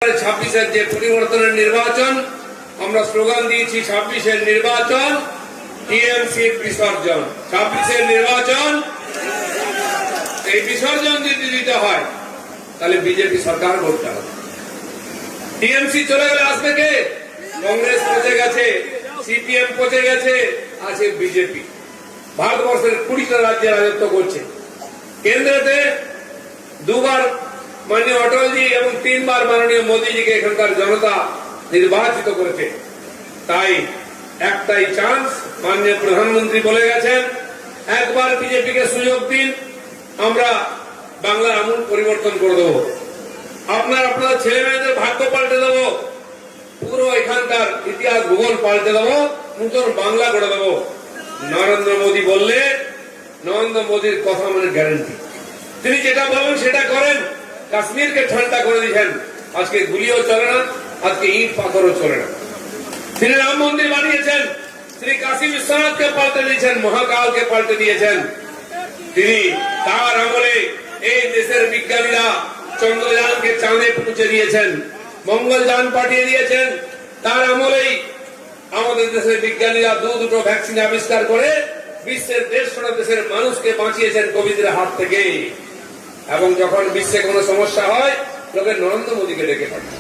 26-এর যে পরিবর্তনের নির্বাচন আমরা স্লোগান দিয়েছি, 26-এর নির্বাচন টিএমসির বিসর্জন। 26-এর নির্বাচন এই বিসর্জন যদি দিতে হয় তাহলে বিজেপি সরকার করতে হবে। টিএমসি চলে গেলে আসবে কে? কংগ্রেস পচে গেছে, সিপিএম পচে গেছে, আছে বিজেপি। ভারতবর্ষের 20টা রাজ্যে রাজত্ব করছে। কেন্দ্রেতে দুবার মাননীয় অটলজি এবং 3 বার মাননীয় মোদীজিকে এখানকার জনতা নির্বাচিত করেছে। তাই একটাই চান্স, মাননীয় প্রধানমন্ত্রী বলে গেছেন, একবার বিজেপিকে সুযোগ দিন, আমরা বাংলার আমূল পরিবর্তন করে দেব। আপনার ছেলে মেয়েদের ভাগ্য পাল্টে দেব, পুরো এখানকার ইতিহাস ভূগোল পাল্টে দেব, নতুন বাংলা গড়ে দেব। নরেন্দ্র মোদী বললে নরেন্দ্র মোদীর কথা মানে গ্যারান্টি। তিনি যেটা বলেন সেটা করেন। কাশ্মীরকে ঠান্ডা করে দিয়েছেন, আজকে গুলিও চলে না, আজকে ইট পাথরও চলে না। তিনি রাম মন্দির বানিয়েছেন, তিনি কাশী বিশ্বনাথকে পাল্টে দিয়েছেন, মহাকালকে পাল্টে দিয়েছেন। তিনি তার আমলে এই দেশের বিজ্ঞানীরা চন্দ্রযানকে চাঁদে পৌঁছে দিয়েছেন, মঙ্গলযান পাঠিয়ে দিয়েছেন। তার আমলেই আমাদের দেশের বিজ্ঞানীরা দুটো ভ্যাকসিন আবিষ্কার করে বিশ্বের 150টা দেশের মানুষকে বাঁচিয়েছেন কোভিডের হাত থেকে। এবং যখন বিশ্বে কোনো সমস্যা হয় লোকে নরেন্দ্র মোদীকে ডেকে পাঠায়।